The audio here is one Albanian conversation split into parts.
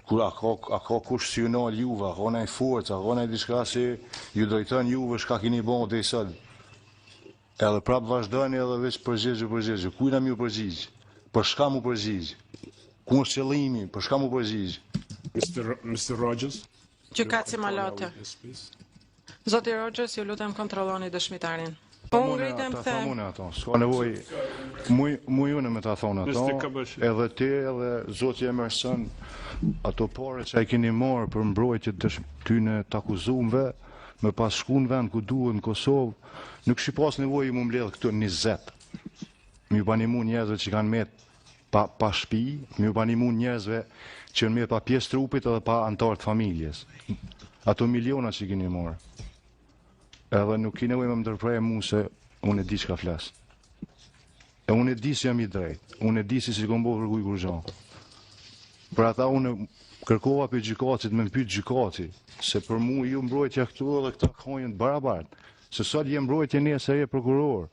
Kur a ka kush si ju nal juve, a ka nej forcë, a ka nej diçka si ju drejton juve shka kini bon dhe i sot. Edhe prap vazhdojnë edhe veç përgjigje. Kujna mi u përgjigj? Për shka mu përgjigj? Ku është qëllimi? Për shka mu përgjigj? Mr. Rogers? Gjykatësi Malote. Zoti Rogers, ju lutem kontrolloni dëshmitarin. Po unë ngritem ta thamune ato, s'ka nevoj, mu june me ta thonë ato, edhe ti edhe Zoti Emerson, ato pare që a keni marë për mbrojtje tyne të akuzumve, me pas shku në vend ku duhet në Kosovë, nuk shi pas nevoj mu mbledh këtu 20. Mi u banimu njerëzve që kanë met pa shpi, mi u banimu njerëzve që në met pa pjesë trupit edhe pa antartë familjes. Ato miliona që keni marë. Edhe nuk ki nevoj me më ndërprej mu se unë e di që ka flasë. E unë e di si jam i drejt, unë e di si kom bo vërguj kur gjanë. Për ata unë kërkova për gjykacit, me më pyet gjykaci, se për mu ju mbrojtja këtu edhe këta khojnë të barabartë, se sot je mbrojtje një se je prokuror.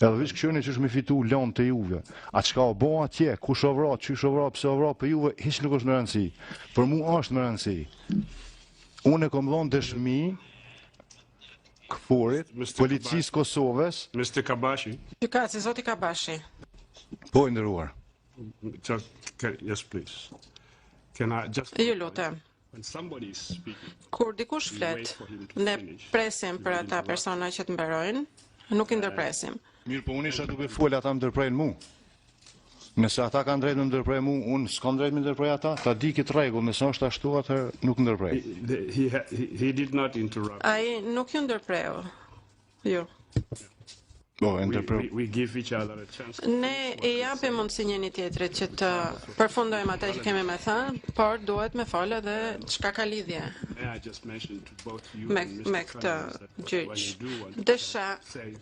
Edhe vish këshoni që është me fitu lanë të juve. A qka o bo atje, kush o vra, qysh o vra, pse o vra, për juve, hiç nuk është më rëndësi. Për mu është më rëndësi. Unë e kom dhonë dëshmi këforit, policisë Kosovës. Mr. Kabashi. Gjykatësi, Zoti Kabashi. Po i ndëruar. Yes, please. Can I just... Ju lutem. When somebody is speaking, Kur dikush flet, ne presim për ata persona që të mbarojnë, nuk i ndërpresim. Mirë, po unë isha duke folë ata më ndërprejnë mu. Nëse ata kanë drejt me ndërprej mu, unë s'kam drejt me ndërprej ata, ta di këtë regull, nëse është ashtu atër nuk ndërprej. he did not interrupt. Ai nuk ju ndërpreu. Ju. We give each other a chance. Ne I japim mundësi njëri tjetrit që të përfundojmë atë që kemi me thënë, por duhet me folë edhe çka ka lidhje me këtë gjyq. Desha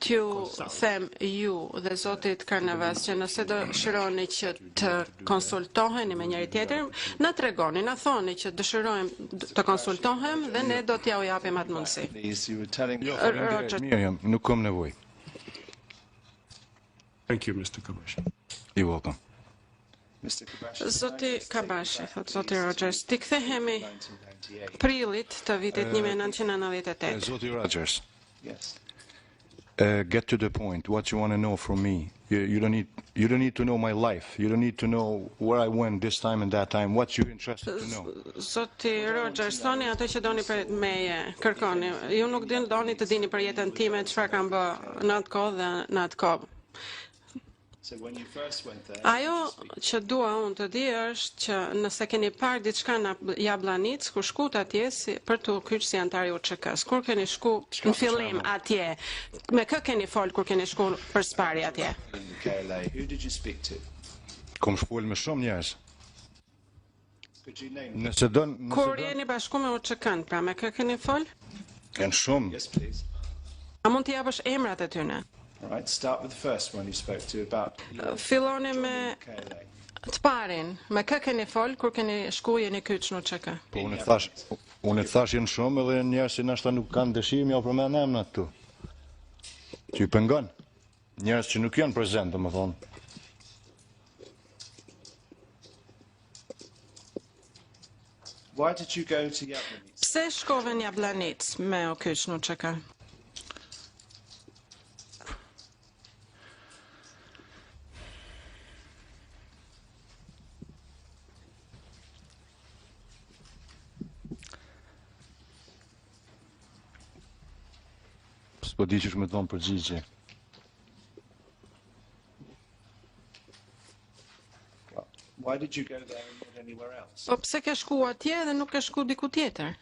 t'ju them ju dhe Zotit Karnavas që nëse dëshironi që të konsultoheni me njëri tjetrin, na tregoni, na thoni që dëshirojmë të konsultohem dhe ne do t'ja u japim atë mundësi. Mirë jam, nuk kam nevoj. Thank you, Mr. Kabashi. You're welcome. Zoti Kabashi, thot Zoti Rogers, ti kthehemi prillit të vitit 1998. Zoti Rogers, get to the point. What you want to know from me? You don't need to know my life. You don't need to know where I went this time and that time. What you're interested to know? Zoti Rogers, thoni ato që doni për meje, kërkoni. Ju nuk doni të dini për jetën time, çfarë kam bë në atë kohë dhe në atë kohë. Ajo që dua unë të di është që nëse keni parë diçka në Jablanic, kur shkut atje për të kyç si antar I UÇK-s, kur keni shku në fillim atje, me kë keni fol kur keni shku për sparje atje? Kom shkull me shumë njerëz. Kur jeni bashku me UÇK-n, pra me kë keni fol? Janë shumë. A mund t'i japësh emrat e tyre? Right, start with the first one you spoke to about. Filloni me të parin, me kë keni fol kur keni shku jeni kyç në UÇK? Po unë thash janë shumë edhe njerëz që ndoshta nuk kanë dëshirë ja përmend emrat këtu. Ti pengon. Njerëz që nuk janë prezent, domethënë. Why did you go to Jablanic? Pse shkove në Jablanic me o kyç në UÇK? Po di që shme të thonë përgjigje. Why did you go there and not anywhere else? Po pse ke shku atje dhe nuk ke shku diku tjetër?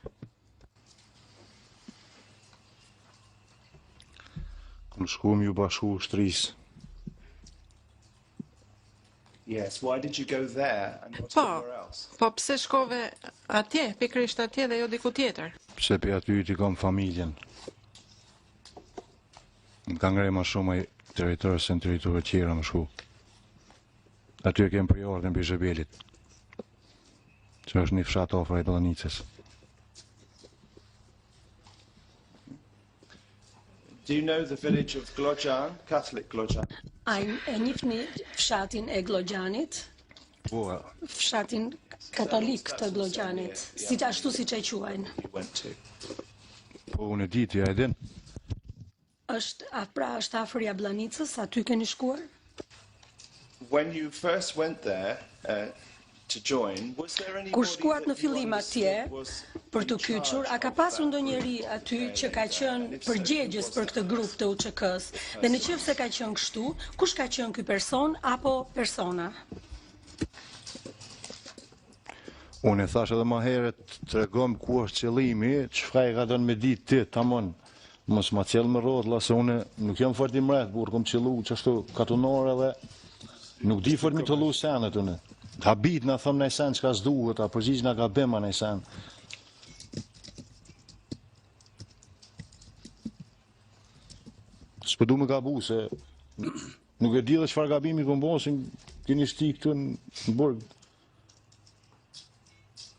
Kom shku më ju bashku shtrisë. Yes, why did you go there and not anywhere else? Po pse shkove atje, pikërisht atje dhe jo diku tjetër? Pse pe aty ti kam familjen. Më ka ngrej ma shumë ai territorë se në territorë tjera më shku. Aty e kem priorën e Bizhebelit, që është një fshat afër Jallanicës. Do you know the village of Glojan, Catholic Glojan? A njihni fshatin e Glogjanit? Po, Fshatin katolik të Glogjanit, ashtu siç e quajnë. you went to? Po unë e di ti, a e din? Është afër Jabllanicës, aty keni shkuar? When you first went there to join, was there anybody Kur shkuat në that you fillim atje understood was për të in kyçur, charge a ka of pasur that ndonjëri group? aty që ka qenë përgjegjës për këtë grup të UÇK-s? Dhe nëse ka qenë kështu, kush ka qenë ky person apo persona? Unë e thash edhe më herët, tregom ku është qëllimi, çfarë ka dhënë me ditë ti, tamam. Mos ma qellë më rrotlla se unë nuk jam fort i mret, por kom qellu çashtu katunor edhe nuk di fort mi të lu senet unë. Habit na thëm në sen çka s'duhet, a përgjigj na gabim në sen. S'po du me gabu se nuk e di dhe çfarë gabimi kom bo, se keni shti këtu në burg.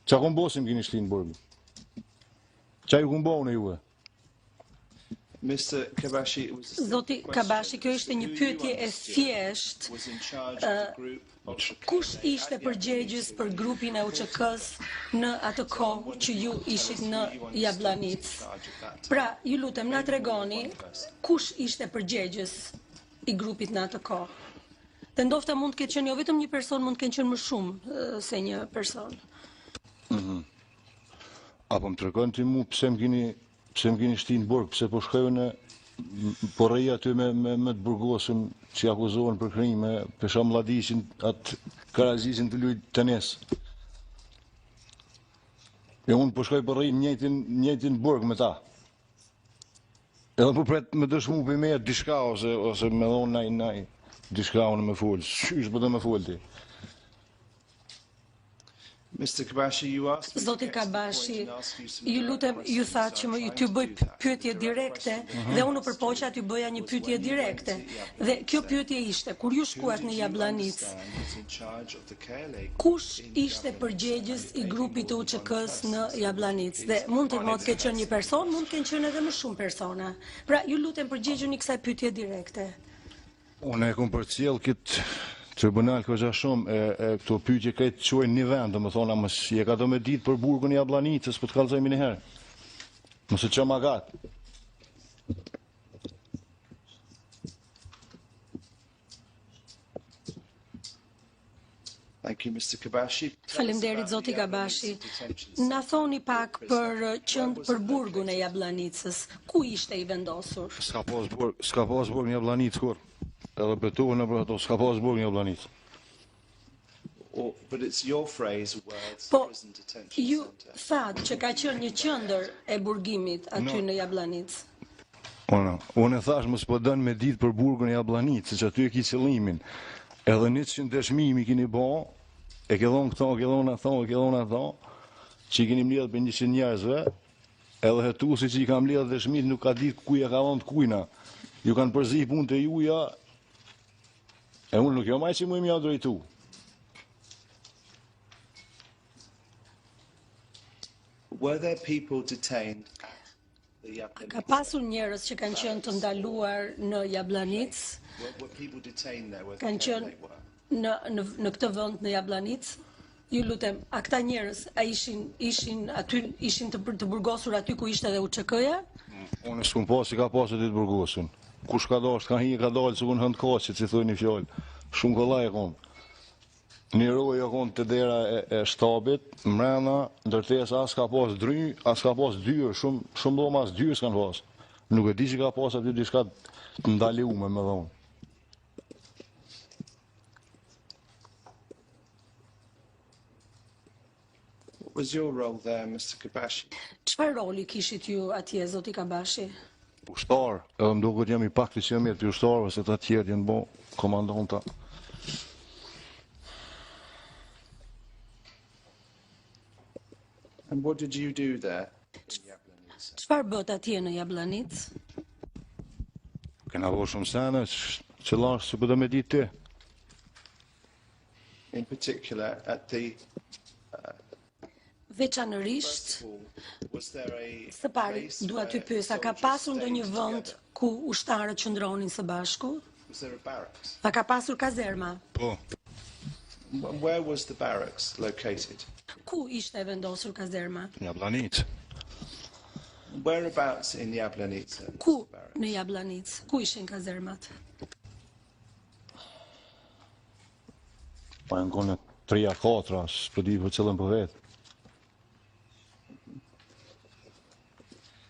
Qa kom bo se më keni shti në burg? Qa ju kom bo në juve? Mr. Kabashi, it was a Zoti simple Kabashi, question. kjo ishte një Who you pyetje e understood thjeshtë. was in charge of the group of the Kush KLA ishte at përgjegjës për grupin e UÇK-s në atë kohë që ju ishit në Jabllanicë? Pra, ju lutem, na tregoni kush ishte përgjegjës i grupit në atë kohë. Dhe ndofta mund të ketë qenë jo vetëm një person, mund të kenë qenë më shumë se një person. Apo më tregon ti mu pse më keni shti në burg, pse po shkojnë në po rrej aty me të burgosën që akuzohen për krime, pesha mlladishin atë Karazisin të luajt tenis. E unë po shkoj po rrej njëjtin burg me ta. Edhe po pret me dëshmu për me diçka ose me dhon naj diçka unë me fol. Çysh po do me fol ti? Mr. Kabashi, you asked me to Zoti get to the point Kabashi, and ask you some ju direct lutem, ju questions, thatë so që I'm më trying t'ju to bëj do that. pyetje The direct direkte question dhe unë përpoqja t'ju bëja një pyetje direkte. Dhe kjo pyetje ishte, kur ju shkuat në Jabllanicë, kush ishte përgjegjës i grupit të UÇK-s në Jabllanicë? Dhe mund të mos ketë qenë një person, mund të kenë qenë edhe më shumë persona. Pra, ju lutem përgjigjuni kësaj pyetje direkte. Unë e kom përcjell këtë tribunal këgja shumë, këto pyetje këtë quajnë një vend, dhe më thona, mos je ka do me ditë për burgun e Jabllanicës, po të kallëzojmë një herë. Mos e çëm agat. Thank you, Mr. Kabashi. Faleminderit zoti Kabashi. Na thoni pak për burgun e Jabllanicës. Ku ishte i vendosur? S'ka pas burg një Jabllanicë kur. Edhe betohen për ato, s'ka pas burg një Jabllanicë. But it's your phrase, words, Po, prison detention ju center. thatë që ka qenë një qendër e burgimit aty në Jabllanicë. Unë e thash mos po dën me ditë për burgun e Jabllanicës, që aty e ki qëllimin. Edhe 100 dëshmimi keni bë, e ke dhon këto, e ke dhon ato, që i keni mbledh për 100 njerëzve, edhe hetuesi që i ka mbledh dëshmit nuk ka ditë ku ja ka dhënë të kujna. Ju kanë përzi punë të juja, e unë nuk jam ai që më ja drejtu. Were there people detained? Ka pasur njerëz që kanë qenë të ndaluar në Jabllanicë, Were people detained there? Were kanë qenë në këtë vend në Jabllanicë? Ju lutem, a këta njerëz ishin të burgosur aty ku ishte edhe UÇK-ja? Unë s'kum pas që ka pasur ditë burgosun. Kush ka dash, ka hi, ka dalë, s'kun hënd kaqit, si thoi një fjallë. Shumë kollaj e kom. Një roj e kom të dera e shtabit, mrena, ndërtes as ka pas dry, as ka pas dyrë, shumë do mas dyrë s'kan pas. Nuk e di që ka pas aty diçka të ndaliume me dhonë. What was your role there, Mr. Kabashi? Çfarë roli kishit ju atje, zoti Kabashi? Ushtar, edhe më duket jam i pak të që mirë për ushtarëve, se të tjerë jenë bo komandonta. And what did you do there? Çfarë bët atje në Jabllanicë? Kena bo shumë sene, që lash që përdo me ditë ti. In particular, at the Veçanërisht, was there a së pari, dua t'ju pyes, a ka pasur ndonjë vend ku ushtarët qëndronin së bashku? Was there a barracks? A ka pasur kazerma? Po, Where was the barracks located? ku ishte vendosur kazerma? Në Jablanic. Whereabouts in Jablanica? Ku në Jablanic? Ku ishin kazermat? Pa në kone 3-4, s'po di për cilën për vetë.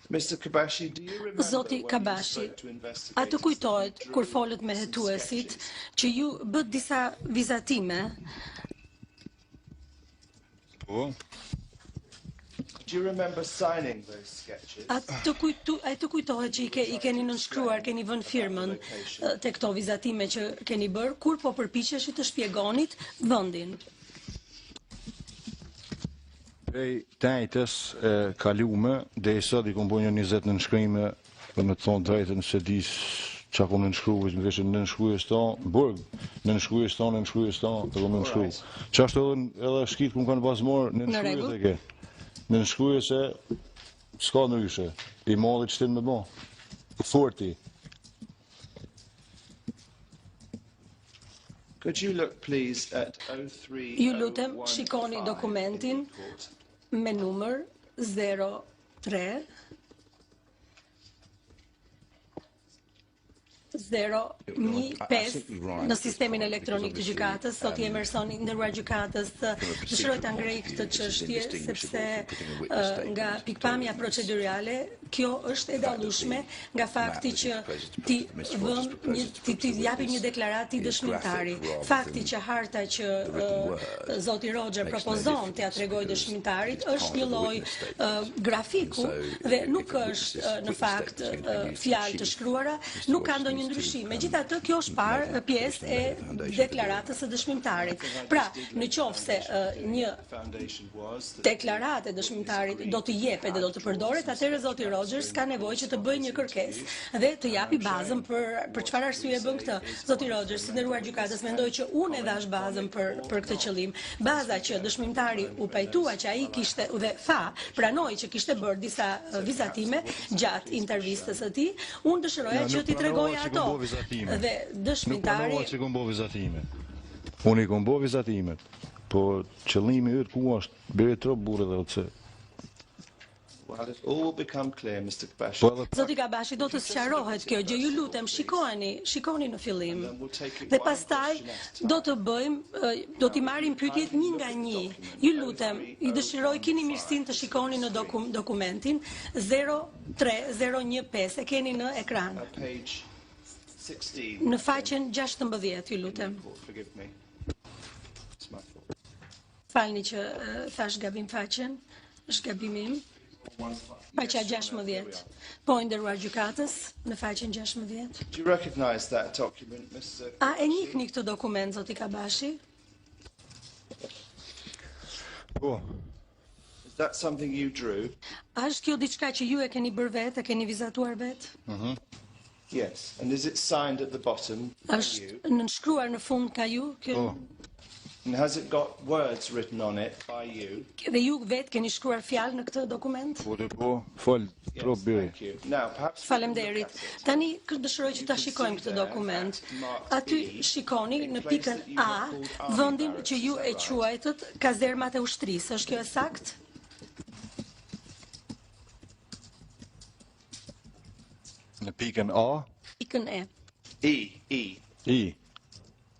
Mr. Kabashi, do you remember Zoti when you Kabashi, spoke to a të investigators kujtohet and kur drew folët me the hetuesit sketches? që ju bët disa vizatime? Po? Do you remember signing those sketches? A të kujtohet që i keni nënshkruar, keni vënë firmën te këto vizatime që keni bërë, kur po përpiqeshit të shpjegonit vendin? Prej tajtës e kalume, dhe i sot i kom bo një 20 nënshkrime, për me të thonë drejtën se di qa kom nënshkrujës, më kështë nënshkrujës ta, burg, nënshkrujës ta, të kom nënshkruj. Qa është edhe shkit ku më kanë bazmor, nënshkrujës e ke. Nënshkrujës e s'ka nëryshe, i malli qëtin me bo, forti. Could you look please at 03 Ju lutem, shikoni dokumentin me numër 03 015 në sistemin elektronik të gjykatës. Sot i Emerson i nderuar gjykatës dëshiroj ta ngrej këtë çështje sepse nga pikpamja procedurale kjo është e dallueshme nga fakti që ti japi një deklaratë i dëshmitari. Fakti që harta që zoti Roger propozon t'ia tregoj dëshmitarit është një lloj grafiku dhe nuk është në fakt fjalë të shkruara, nuk ka ndonjë ndryshim. Megjithatë, kjo është parë pjesë e deklaratës së dëshmitarit. Pra, në qoftë se një deklaratë e dëshmitarit do të jepet dhe do të përdoret, atëherë zoti Rogers ka nevojë që të bëjë një kërkesë dhe të japi bazën për çfarë arsye bën këtë. Zoti Rogers, i nderuar gjykatës, mendoj që unë e dhash bazën për këtë qëllim. Baza që dëshmitari u pajtua që ai kishte dhe pranoi që kishte bërë disa vizatime gjatë intervistës së tij, unë dëshiroja që t'i tregoja ato. Dhe dëshmitari... Nuk që kom bo vizatime. Unë i kom bo vizatimet, po qëllimi yt ku është bërë trop burrë dhe otse. Well, it all will become clear, Mr. Kabashi. Zoti Kabashi, do të sqarohet kjo gjë. Ju lutem, shikoni në fillim. Dhe pastaj do të bëjmë, do t'i marrim pyetjet një nga një. Ju lutem, i dëshiroj keni mirësinë të shikoni në dokumentin 03015, e keni në ekran. Page 16. Në faqen 16, ju lutem. Forgive me. It's my fault. Falni që thash gabim faqen, është gabimi im. Faqja 16. Po, i nderuar gjykatës, në faqen 16. Do you recognize that document, Mr. A e njihni këtë dokument, zoti Kabashi? Po, Is that something you drew? A është kjo diçka që ju e keni bërë vetë, e keni vizatuar vetë? Yes. And is it signed at the bottom by you? Është nënshkruar në fund ka ju? po. And has it got words written on it by you? Dhe ju vetë keni shkruar fjalë në këtë dokument? Po dhe po, fol, trop bëri. Thank you. Now, perhaps... Faleminderit. Tani dëshiroj që ta shikojmë këtë dokument. Aty shikoni në pikën A vendin që ju e quajtët kazermat e ushtrisë. Është kjo e saktë? Në pikën A, Pikën E. E. I.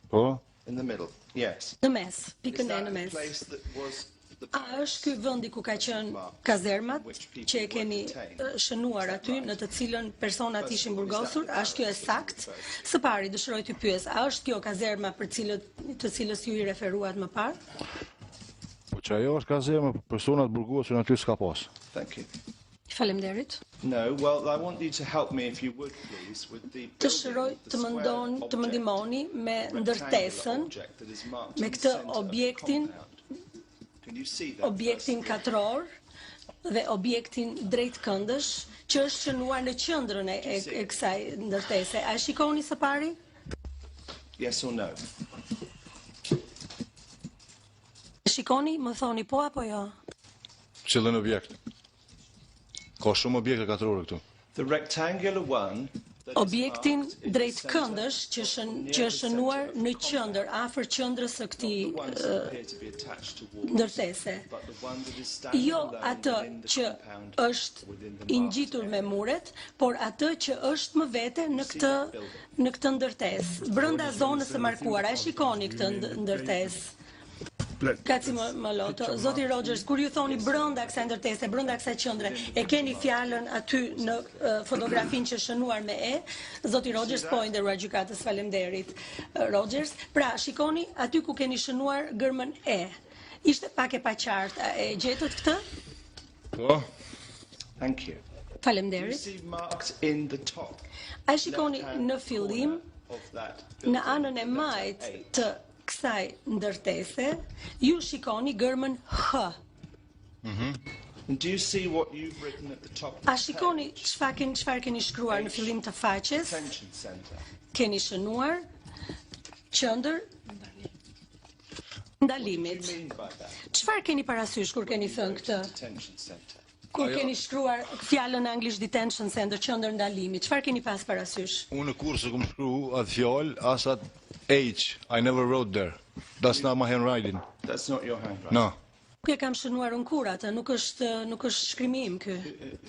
Po, In the middle. Yes. Në mes, Is pikën E that në the mes. place that was the A është ky vendi ku ka qenë kazermat që e keni shënuar aty, në të cilën personat ishin burgosur? A është kjo e saktë? Së pari dëshiroj t'ju pyes, a është kjo kazerma të cilës ju i referuat më parë? po që ajo është kazerma, personat burgosur aty s'ka pas. Thank you. Faleminderit. No, well, I want you to help me, if you would, please, with the Dëshiroj të më ndihmoni me ndërtesën, me këtë objektin katror dhe objektin drejt këndësh që është shënuar në qendrën e kësaj ndërtese. A shikoni së pari? Yes or no? Shikoni, më thoni po apo jo? Cilën objekt? Ka shumë objekte katrore këtu. The rectangular one objektin drejt këndësh që është shënuar në qendër, afër qendrës së këtij ndërtese. Jo atë që është i ngjitur me muret, por atë që është më vete në këtë ndërtesë, brenda zonës së markuar. A e shikoni këtë ndërtesë? Kaci më loto, Zoti Rogers, kur ju thoni brenda kësaj ndërtese, brenda kësaj qendre, e keni fjalën aty në fotografinë që shënuar me e? Zoti Rogers, po, i nderuar gjykatës, faleminderit. Rogers, pra shikoni aty ku keni shënuar gërmën e. Ishte pak e paqartë, e gjetët këtë? Po. Thank you. Faleminderit. See marked in the top A shikoni në fillim, of that në anën e majt të kësaj ndërtese, ju shikoni gërmën H. And do you see what you've written at the top? A shikoni çfarë keni shkruar në fillim të faqes? Detention center. Keni shënuar qendër ndalimit. What do you mean by that? Çfarë keni parasysh kur keni thënë këtë? Detention center. Kur keni shkruar fjalën anglisht detention center, qendër ndalimi, çfarë keni pas parasysh? Unë në kurse kom shkru atë fjalë, as atë H, I never wrote there. That's not my handwriting. That's not your handwriting. No. Ku e kam shënuar unë kur atë, nuk është shkrimi im ky.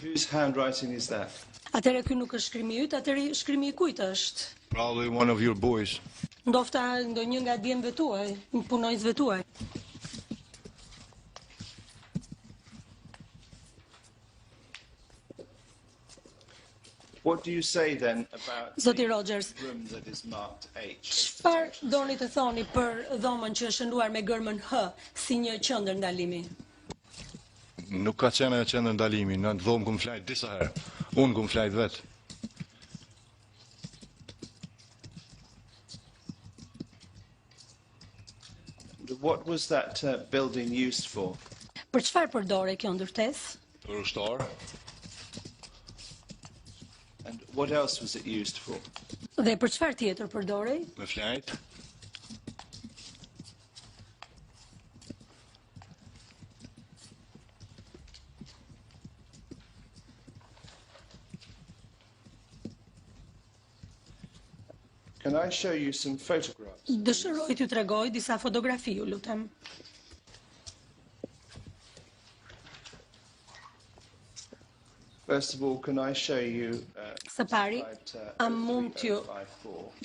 Whose handwriting is that? Atëherë ky nuk është shkrimi yt, atëherë shkrimi i kujt është? Probably one of your boys. Ndofta ndonjë nga djemve tuaj, punonjësve tuaj. What do you say then about Zoti the Rogers, room that is marked H? çfarë doni të thoni për dhomën që është shënuar me gërmën H si një qendër ndalimi? Nuk ka qenë e qendër ndalimi, në dhomë kom flajt disa herë. Unë kom flajt vetë. What was that building used for? Për çfarë përdore kjo ndërtesë? Për ushtarë. And what else was it used for? Dhe për çfarë tjetër përdorej? Me flajt. Can I show you some photographs? Dëshiroj t'ju tregoj disa fotografi, ju lutem. First of all, can I show you Së pari, a mund t'ju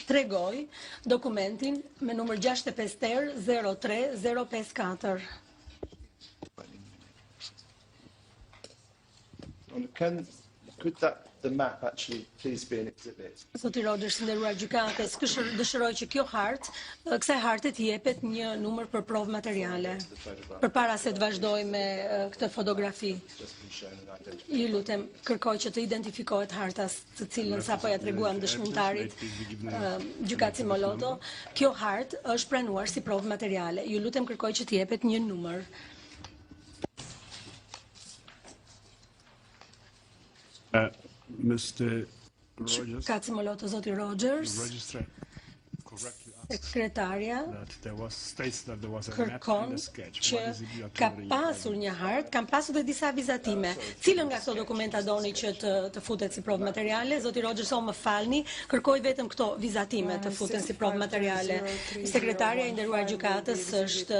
tregoj dokumentin me numër 653-03054. Could the map actually please be an exhibit? Zoti Rogers, nderuar gjykatës, dëshiroj që kjo hartë, kësaj harte të jepet një numër për provë materiale, përpara se të vazhdoj me këtë fotografi. Just been shown and identified. Ju lutem, kërkoj që të identifikohet hartas të cilën sapo ja treguam dëshmitarit gjykatësi Moloto. Kjo hartë është pranuar si provë materiale. Ju lutem, kërkoj që të jepet një numër. Mr. Rogers Gjykatësi Moloto, Zoti Rogers, registered correctly sekretarja that there was states that there was a map kërkon and a sketch. që What is it you are ka covering? pasur një hartë, kam pasur dhe disa vizatime. Cilën nga këto dokumenta doni që të futet si provë materiale? Zoti Rogers, o më falni, kërkoj vetëm këto vizatime të futen si provë materiale. Sekretarja i nderuar gjykatës është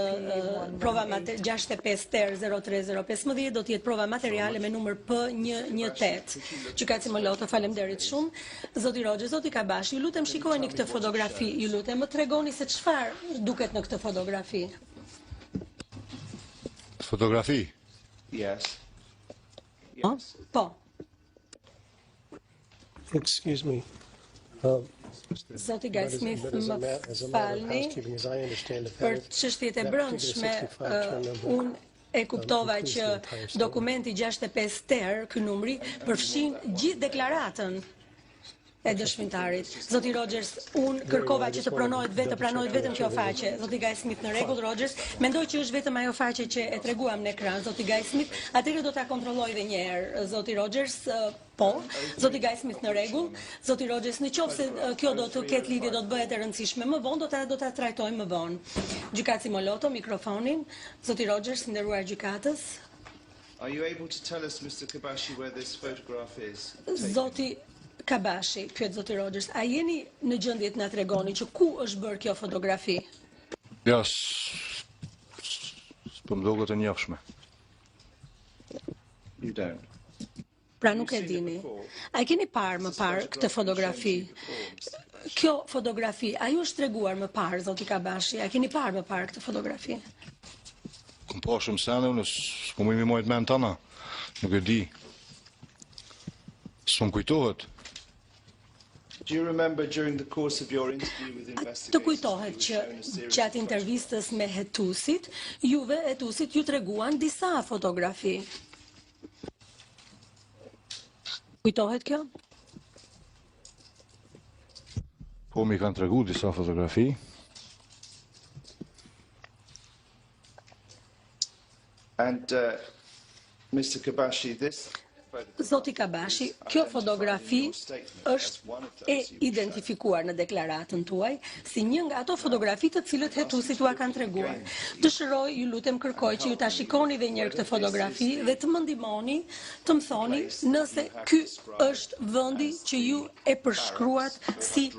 prova 65-03015, do të jetë prova materiale me numër P118. Gjykatësi Moloto, faleminderit shumë. Zoti Rogers, Zoti Kabash, ju lutem shikojeni këtë fotografi, ju lutem më tregoni se çfarë duket në këtë fotografi. Fotografi. Yes. Oh? Po. Excuse me. Zoti Guy Smith, më falni, për çështjet e brendshme, unë e kuptova që dokumenti 65 ter, ky numri, përfshin gjithë deklaratën e dëshmitarit. Zoti Rogers, unë kërkova që të pranohet vetëm kjo faqe. Zoti Guy Smith, në rregull, Rogers, mendoj që është vetëm ajo faqe që e treguam në ekran. Zoti Guy Smith, atëherë do ta kontrolloj edhe një herë. Zoti Rogers, po. Zoti Guy Smith, në rregull. Zoti Rogers, nëse kjo do të ketë lidhje, do të bëhet e rëndësishme më vonë, do ta trajtojmë më vonë. Gjykatësi Moloto, mikrofonin. Zoti Rogers, nderuar gjykatës. Are you able to tell us, Mr. Kabashi, where this photograph is? Zoti Kabashi, pyet zoti Rogers, a jeni në gjendje të na tregoni që ku është bërë kjo fotografi? Ja, s'po më duket e njofshme. You don't. Pra nuk e dini. A e keni parë më parë këtë fotografi? Kjo fotografi, a ju është treguar më parë, zoti Kabashi? A keni parë më parë këtë fotografi? Kom pa shumë sene, unë s'po më imi mojt me në tana. Nuk e di. S'po më kujtohet. Do you remember during the course of your interview with Të investigators? kujtohet që gjatë intervistës me Hetusit, juve Hetusit ju treguan disa fotografi. Kujtohet kjo? Po mi kanë tregu disa fotografi. And Mr. Kabashi, this Zoti Kabashi, kjo fotografi është e identifikuar në deklaratën tuaj si një nga ato fotografi të cilët Hetusit ua kanë treguar. Dëshiroj, ju lutem kërkoj që ju ta shikoni edhe një herë këtë fotografi dhe të më ndihmoni të më thoni nëse ky është vendi që ju e përshkruat si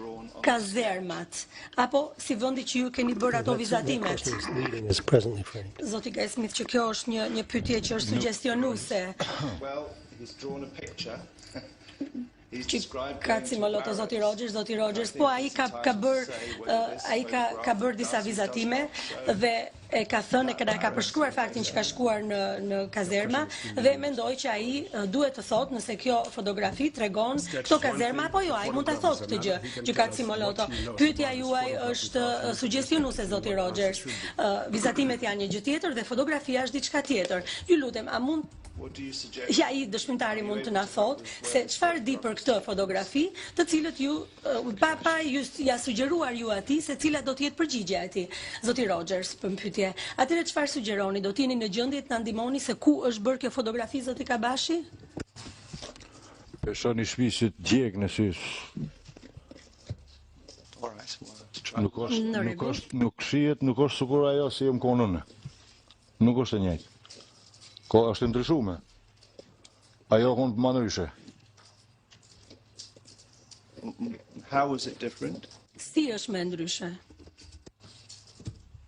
kazermat apo si vendi që ju keni bërë ato vizatimet. Zoti Gaismith, që kjo është një pyetje që është suggestionuese. well, he's drawn a picture. He's Që described ka going to cimoloto zoti Rogers, po ai ka bërë disa vizatime dhe e ka thënë e ka përshkruar faktin që ka shkuar në kazerma dhe mendoj që ai duhet të thotë nëse kjo fotografi tregon këto kazerma apo jo, ai mund ta thotë këtë gjë që ka cimoloto. Pyetja juaj është suggestionuese zoti Rogers. Vizatimet janë një gjë tjetër dhe fotografia është diçka tjetër. Ju lutem, a mund What do you suggest? ja i dëshmitari mund të na thotë se çfarë di për këtë fotografi, të cilët ju pa ju ja sugjeruar ju atij se cila do të jetë përgjigjja e tij. Zoti Rogers, për pyetje. Atëherë çfarë sugjeroni? Do të jeni në gjendje të na ndihmoni se ku është bërë kjo fotografi, zoti Kabashi? E shoh një shtëpi si djeg në sy. All right, well, let's try. Nuk shihet, nuk është sikur ajo si më konën. Nuk është e njëjtë. Ko është ndryshuar. Ajo kon më ndryshe. How was it different? Si është më ndryshe?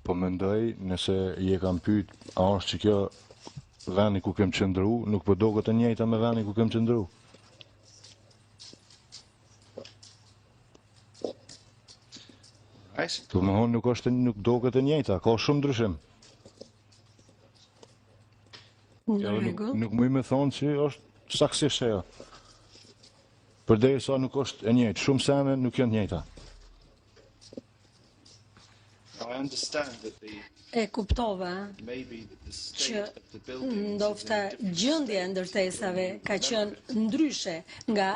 Po mendoj nëse je kam pyet, a është që kjo veni ku kem qëndru, nuk po doket e njëjta me veni ku kem qëndru. Right. Do më thonë nuk doket e njëjta, ka shumë ndryshim. Në rregull. Nuk më me thonë që është saksisht ajo. Përderisa nuk është e njëjtë, shumë sene nuk janë të njëjta. I understand that E kuptova maybe the që state of the building. ndofta gjendja e ndërtesave ka qenë ndryshe nga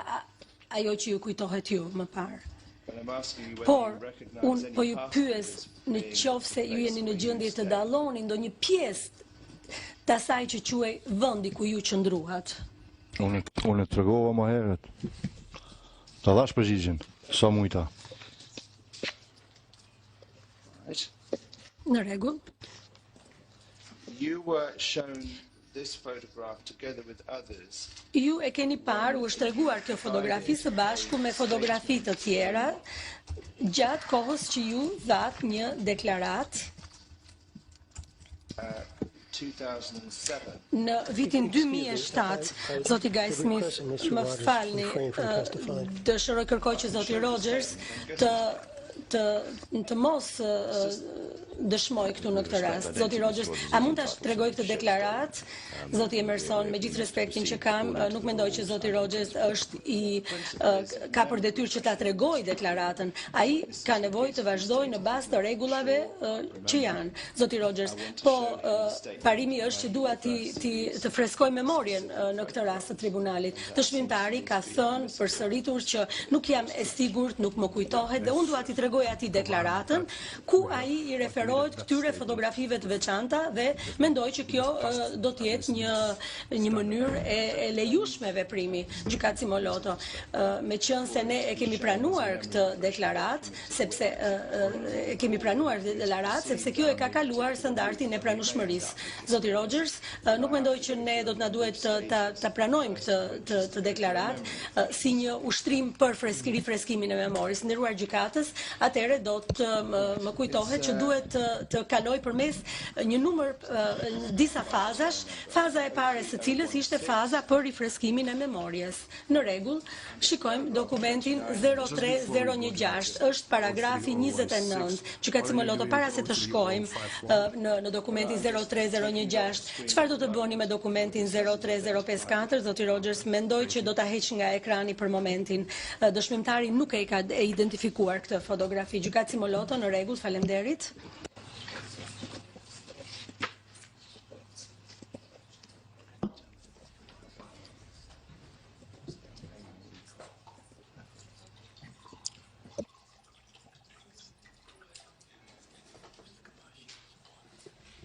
ajo që ju kujtohet ju më parë. I'm asking you whether Por, you recognize unë any po ju part of pyes this në being qoftë se ju jeni në gjendje të dalloni ndonjë pjesë të asaj që quhej vendi ku ju qëndruat. Unë të tregova më herët. Ta dhash përgjigjen, sa mujta. right? Në rregull. You were shown this photograph together with others Ju e keni parë, u është treguar kjo fotografi së bashku me fotografi të tjera gjatë kohës që ju dhat një deklarat 2007. në vitin 2007. Zoti Guy Smith, më falni, dëshiroj kërkoj që zoti Rogers të mos dëshmoj këtu në këtë rast. Zoti Rogers, a mund ta tregoj këtë deklarat? Zoti Emerson, me gjithë respektin që kam, nuk mendoj që zoti Rogers ka për detyrë që ta tregoj deklaratën. Ai ka nevojë të vazhdojë në bazë të rregullave që janë. Zoti Rogers, po parimi është që dua të freskoj memorien në këtë rast të tribunalit. Dëshmitari ka thënë përsëritur që nuk jam e sigurt, nuk më kujtohet dhe unë dua t'i tregoj atij deklaratën ku ai i referohet deklarohet këtyre fotografive të veçanta dhe mendoj që kjo do të jetë një mënyrë e lejueshme veprimi gjykatësi Moloto. Meqense ne e kemi pranuar këtë deklaratë, sepse kjo e ka kaluar standardin e pranueshmërisë. Zoti Rogers, nuk mendoj që ne do të na duhet ta pranojmë këtë deklaratë si një ushtrim për rifreskimin e memorisë. Nderuar gjykatës, atëherë do të më kujtohet që duhet të kaloj përmes një numër disa fazash, faza e parë së cilës ishte faza për rifreskimin e memorjes. Në rregull, shikojmë dokumentin 03016, është paragrafi 29. Gjykatësi Moloto, para se të shkojmë në dokumentin 03016, çfarë do të bëni me dokumentin 03054? Zoti Rogers, mendoj që do ta heq nga ekrani për momentin. Dëshmimtari nuk e ka identifikuar këtë fotografi. Gjykatësi Moloto, në rregull, faleminderit.